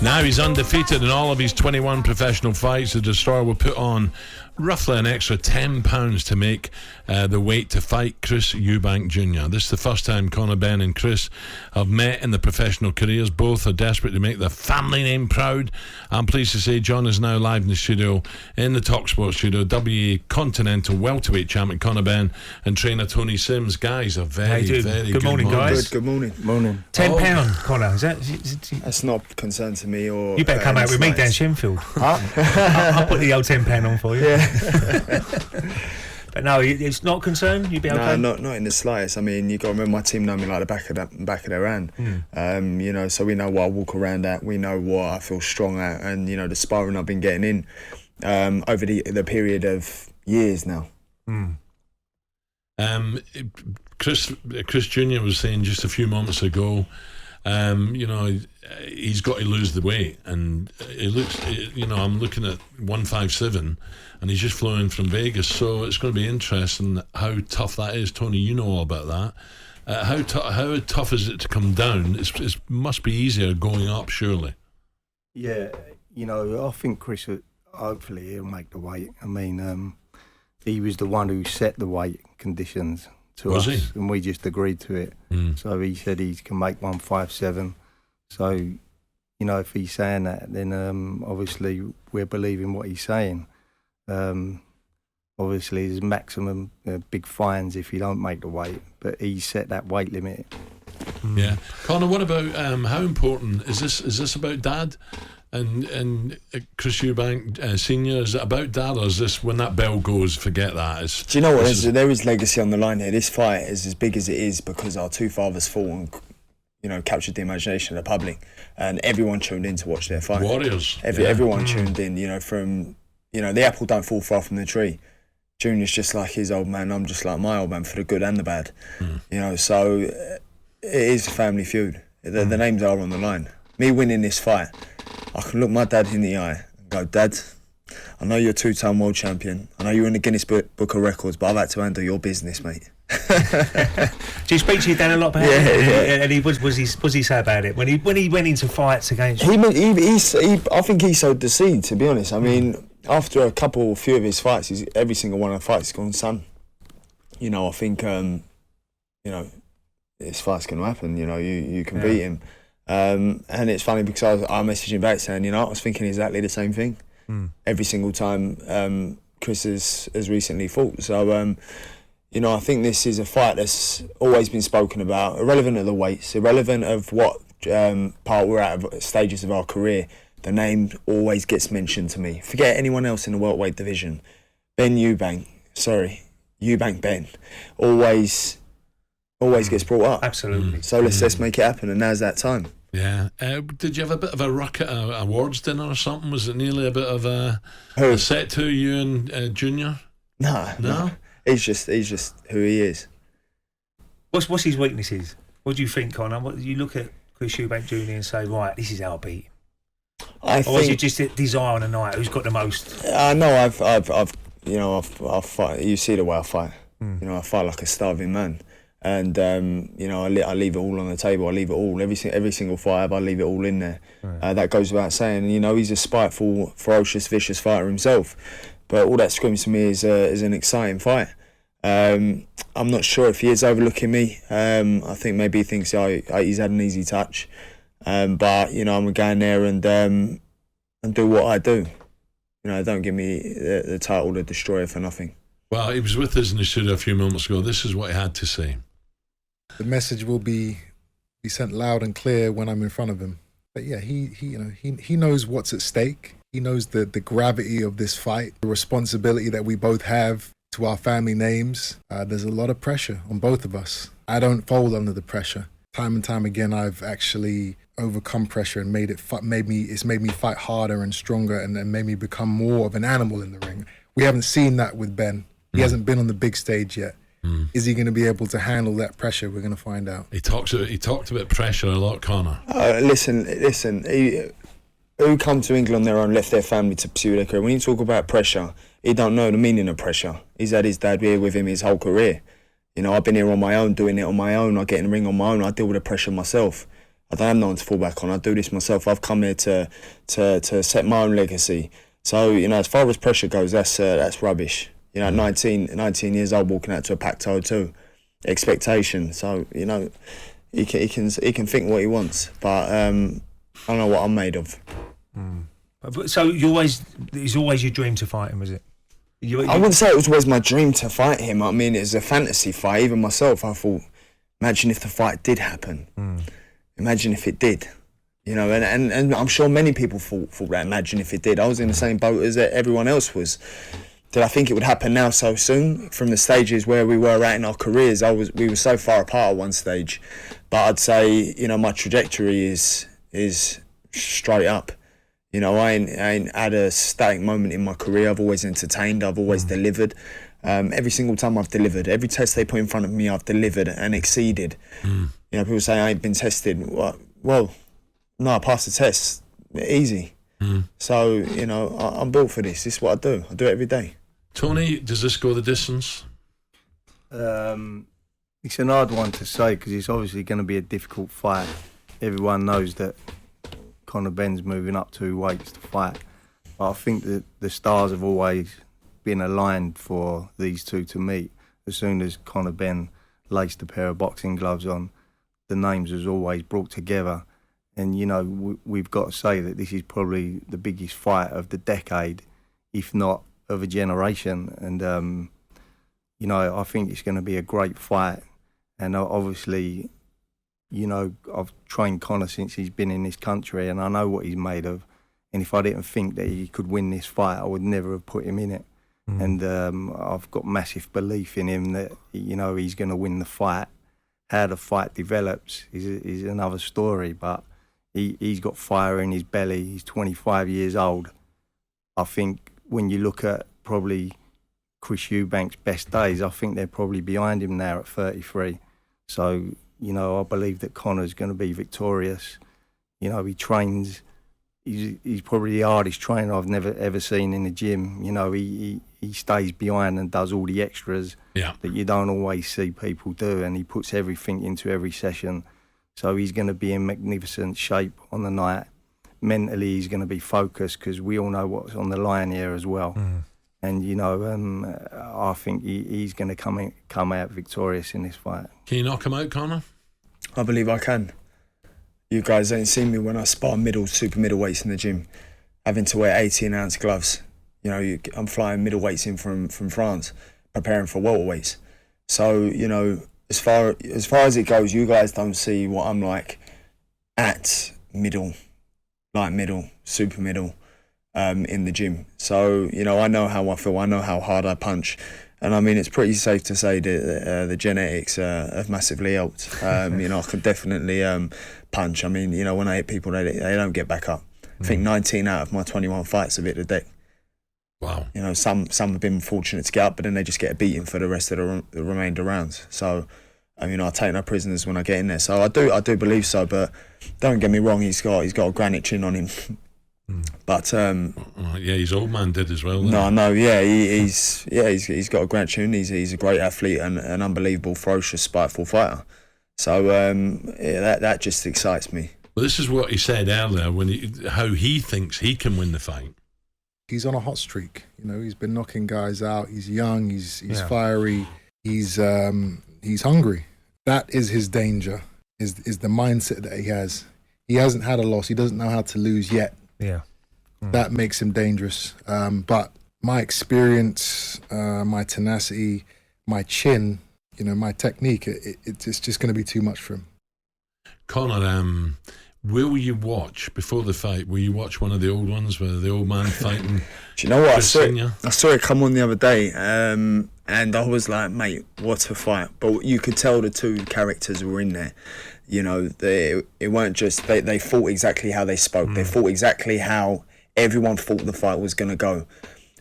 Now he's undefeated in all of his 21 professional fights. The Destroyer will put on roughly an extra £10 to make the weight to fight Chris Eubank Jr. This is the first time Conor Benn and Chris have met in their professional careers. Both are desperate to make their family name proud. I'm pleased to say John is now live in the studio, in the talkSPORT studio. WA Continental welterweight champion Conor Benn and trainer Tony Sims. Guys, a very good morning, guys. Good morning. Morning. £10, Conor. Is that? That's not a concern to me. Or you better come out with me down Shenfield. I'll put the old £10 on for you. Yeah. But no, it's not concerned. You'd be okay. No, not in the slightest. I mean, you got to remember my team know me like the back of their hand. You know, so we know what I walk around at. We know what I feel strong at, and you know the sparring I've been getting in over the period of years now. Chris Jr. was saying just a few moments ago, you know, he's got to lose the weight, and it looks, you know, I'm looking at 157, and he's just flown from Vegas, so it's going to be interesting how tough that is. Tony, you know all about that. How tough is it to come down? It must be easier going up, surely. Yeah, you know, I think Chris, hopefully he'll make the weight. I mean, he was the one who set the weight conditions to us, and we just agreed to it. So he said he can make 157. So, you know, if he's saying that, then obviously we're believing what he's saying. Obviously, there's maximum big fines if you don't make the weight, but he set that weight limit. Yeah, Conor, what about how important is this? Is this about Dad and Chris Eubank Senior? Is it about Dad, or is this when that bell goes? Forget that. Do you know what? There is legacy on the line here. This fight is as big as it is because our two fathers fought and, you know, captured the imagination of the public, and everyone tuned in to watch their fight. Warriors. Everyone tuned in. You know, from, you know, the apple don't fall far from the tree. Junior's just like his old man. I'm just like my old man, for the good and the bad. You know, so it is a family feud. The names are on the line. Me winning this fight, I can look my dad in the eye and go, Dad, I know you're a two-time world champion. I know you're in the Guinness Book of Records, but I've had to handle your business, mate. Do you speak to your dad a lot about it? And what's he say about it when he went into fights against? I think he sowed the seed, to be honest. I mean, after few of his fights, every single one of the fights has gone, son. You know, I think you know, this fight's going to happen. You know, you can beat him. And it's funny because I messaged him back saying, you know, I was thinking exactly the same thing every single time Chris has recently fought. So, you know, I think this is a fight that's always been spoken about, irrelevant of the weights, irrelevant of what part we're at, stages of our career. The name always gets mentioned to me. Forget anyone else in the welterweight division. Eubank Ben, always gets brought up. Absolutely. So let's make it happen, and now's that time. Yeah. Did you have a bit of a ruck at an awards dinner or something? Was it nearly a bit of a set to you and Junior? No. He's just who he is. What's his weaknesses? What do you think, Conor? What you look at Chris Eubank Jr. and say, right, this is our beat? Or is it just a desire on a night? Who's got the most? No, I've you know, I fight. You see the way I fight. You know, I fight like a starving man. And you know, I leave it all on the table. I leave it all, every single fight I have, I leave it all in there. That goes without saying. You know, he's a spiteful, ferocious, vicious fighter himself. But all that screams to me is an exciting fight. I'm not sure if he is overlooking me. I think maybe he thinks he's had an easy touch. But you know, I'm going there and do what I do. You know, don't give me the title The Destroyer for nothing. Well, he was with us in the studio a few moments ago. This is what he had to say. The message will be sent loud and clear when I'm in front of him. But yeah, he knows what's at stake. He knows the gravity of this fight, the responsibility that we both have to our family names. There's a lot of pressure on both of us. I don't fold under the pressure. Time and time again, I've actually overcome pressure and it's made me fight harder and stronger, and made me become more of an animal in the ring. We haven't seen that with Ben. He hasn't been on the big stage yet. Is he going to be able to handle that pressure? We're going to find out. He talked about pressure a lot, Conor. Listen. Who come to England on their own, left their family to pursue their career? When you talk about pressure, he don't know the meaning of pressure. He's had his dad here with him his whole career. You know, I've been here on my own, doing it on my own. I get in the ring on my own. I deal with the pressure myself. I don't have no one to fall back on. I do this myself. I've come here to set my own legacy. So, you know, as far as pressure goes, that's rubbish. You know, 19 years old, walking out to a packed O2, expectation. So, you know, he can think what he wants, but I don't know what I'm made of. So it's always your dream to fight him, was it? I wouldn't say it was always my dream to fight him. I mean, it's a fantasy fight. Even myself, I thought, imagine if the fight did happen. Imagine if it did. You know, and I'm sure many people thought that. Imagine if it did. I was in the same boat as everyone else was. Did I think it would happen now so soon? From the stages where we were at in our careers, we were so far apart at one stage. But I'd say, you know, my trajectory is straight up. You know, I ain't had a static moment in my career. I've always entertained. I've always delivered. Every single time I've delivered. Every test they put in front of me, I've delivered and exceeded. You know, people say I ain't been tested. Well, no, I passed the test. Easy. So, you know, I'm built for this. This is what I do. I do it every day. Tony, does this go the distance? It's an hard one to say because it's obviously going to be a difficult fight. Everyone knows that Conor Benn's moving up 2 weights to fight. But I think that the stars have always been aligned for these two to meet. As soon as Conor Benn laced a pair of boxing gloves on, the names was always brought together. And, you know, we've got to say that this is probably the biggest fight of the decade, if not of a generation. And, you know, I think it's going to be a great fight. And obviously, you know, I've trained Conor since he's been in this country and I know what he's made of. And if I didn't think that he could win this fight, I would never have put him in it. And I've got massive belief in him that, you know, he's going to win the fight. How the fight develops is another story, but he's got fire in his belly. He's 25 years old. I think when you look at probably Chris Eubank's best days, I think they're probably behind him now at 33. So, you know, I believe that Conor's going to be victorious. You know, he trains. He's probably the hardest trainer I've never ever seen in the gym. You know, he stays behind and does all the extras that you don't always see people do, and he puts everything into every session. So he's going to be in magnificent shape on the night. Mentally, he's going to be focused because we all know what's on the line here as well. And, you know, I think he's going to come out victorious in this fight. Can you knock him out, Conor? I believe I can. You guys ain't seen me when I spar super middleweights in the gym, having to wear 18-ounce gloves. You know, I'm flying middleweights in from France, preparing for welterweights. So, you know, as far as it goes, you guys don't see what I'm like at middle, light middle, super middle, in the gym. So, you know, I know how I feel. I know how hard I punch. And I mean, it's pretty safe to say that the genetics have massively helped. You know, I can definitely punch. I mean, you know, when I hit people, they don't get back up. I think 19 out of my 21 fights have hit the deck. Wow. You know, some have been fortunate to get up, but then they just get a beating for the rest of the remainder rounds. So, you know, I take no prisoners when I get in there. So I do believe so. But don't get me wrong, he's got a granite chin on him. But yeah, his old man did as well. No, yeah, he's got a granite chin. He's a great athlete and an unbelievable, ferocious, spiteful fighter. So yeah, that just excites me. Well, this is what he said earlier how he thinks he can win the fight. He's on a hot streak. You know, he's been knocking guys out. He's young. He's fiery. He's hungry. That is his danger. Is the mindset that he has. He hasn't had a loss. He doesn't know how to lose yet. Yeah. That makes him dangerous. But my experience, my tenacity, my chin, you know, my technique, it's just going to be too much for him. Conor, will you watch, before the fight, will you watch one of the old ones where the old man fighting? Do you know what? I saw it come on the other day, and I was like, mate, what a fight. But you could tell the two characters were in there. You know, it weren't just, they fought exactly how they spoke. They fought exactly how everyone thought the fight was going to go.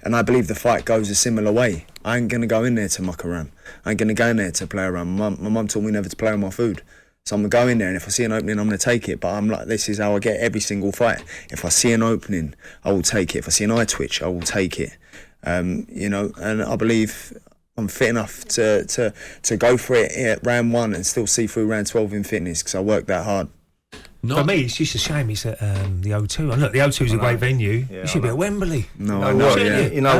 And I believe the fight goes a similar way. I ain't going to go in there to muck around. I ain't going to go in there to play around. My mum taught me never to play with my food. So I'm going to go in there, and if I see an opening, I'm going to take it. But I'm like, this is how I get every single fight. If I see an opening, I will take it. If I see an eye twitch, I will take it. You know, and I believe I'm fit enough to go for it at round 1 and still see through round 12 in fitness because I worked that hard. For me, it's just a shame he's at the O2. And look, the O2 is a great venue. Yeah, you should be at Wembley. You know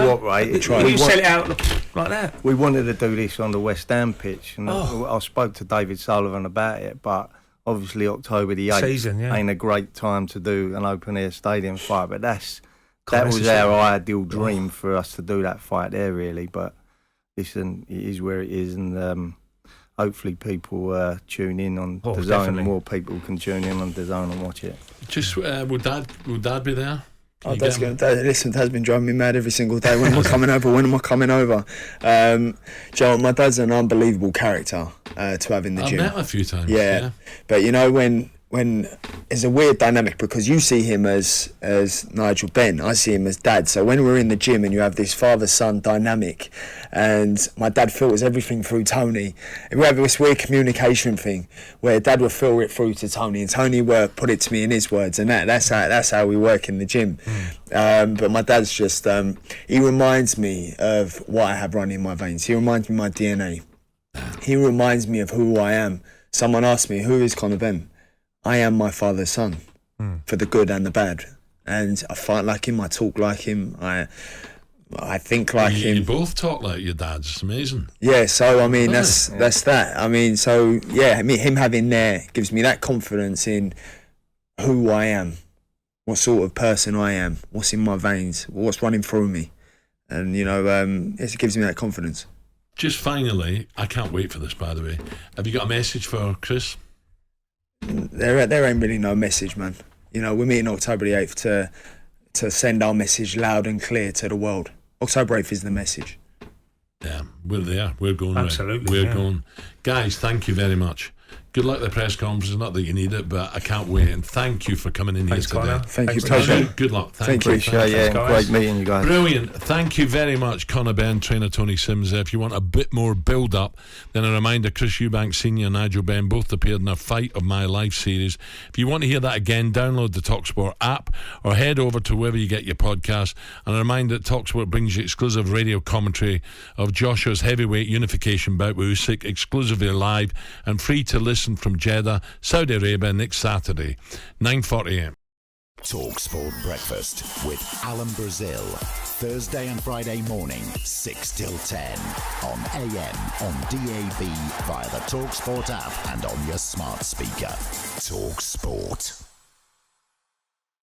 what, right? You sell it out like that. We wanted to do this on the West Ham pitch, and I spoke to David Sullivan about it, but obviously October the 8th ain't a great time to do an open-air stadium fight, but that was our ideal dream for us to do that fight there, really. But listen, it is where it is, and hopefully people tune in on DAZN, and more people can tune in on DAZN and watch it. Just would Dad be there? Listen, Dad's been driving me mad every single day. When am I coming over? Joe, my dad's an unbelievable character to have in the gym. I've met him a few times. Yeah. But you know, when it's a weird dynamic, because you see him as Nigel Benn, I see him as Dad. So when we're in the gym and you have this father-son dynamic, and my dad filters everything through Tony, and we have this weird communication thing where Dad will filter it through to Tony, and Tony will put it to me in his words, and that's how we work in the gym. But my dad's just he reminds me of what I have running in my veins. He reminds me of my DNA. He reminds me of who I am. Someone asked me, who is Conor Benn? I am my father's son, for the good and the bad. And I fight like him, I talk like him, I think like him. You both talk like your dads, it's amazing. Yeah, so I mean, that's that. I mean, so yeah, I mean, him having there gives me that confidence in who I am, what sort of person I am, what's in my veins, what's running through me. And, you know, it gives me that confidence. Just finally, I can't wait for this, by the way. Have you got a message for Chris? There ain't really no message, man. You know, we're meeting October the 8th to send our message loud and clear to the world. October 8th is the message. Yeah, we're there. We're going. Absolutely. We're going. Guys, thank you very much. Good luck at the press conference. Not that you need it, but I can't wait. And thank you for coming in here today. Connor. Thank you. Pleasure. Good luck. Thank you. Great meeting you guys. Brilliant. Thank you very much, Conor Benn, trainer Tony Sims. If you want a bit more build-up, then a reminder, Chris Eubank Sr. and Nigel Benn both appeared in our Fight of My Life series. If you want to hear that again, download the talkSPORT app or head over to wherever you get your podcasts. And a reminder that talkSPORT brings you exclusive radio commentary of Joshua's heavyweight unification bout with Usyk, exclusively live and free to listen from Jeddah, Saudi Arabia, next Saturday, 9:40am. talkSPORT Breakfast with Alan Brazil. Thursday and Friday morning, 6 till 10. On AM, on DAB, via the talkSPORT app and on your smart speaker. talkSPORT.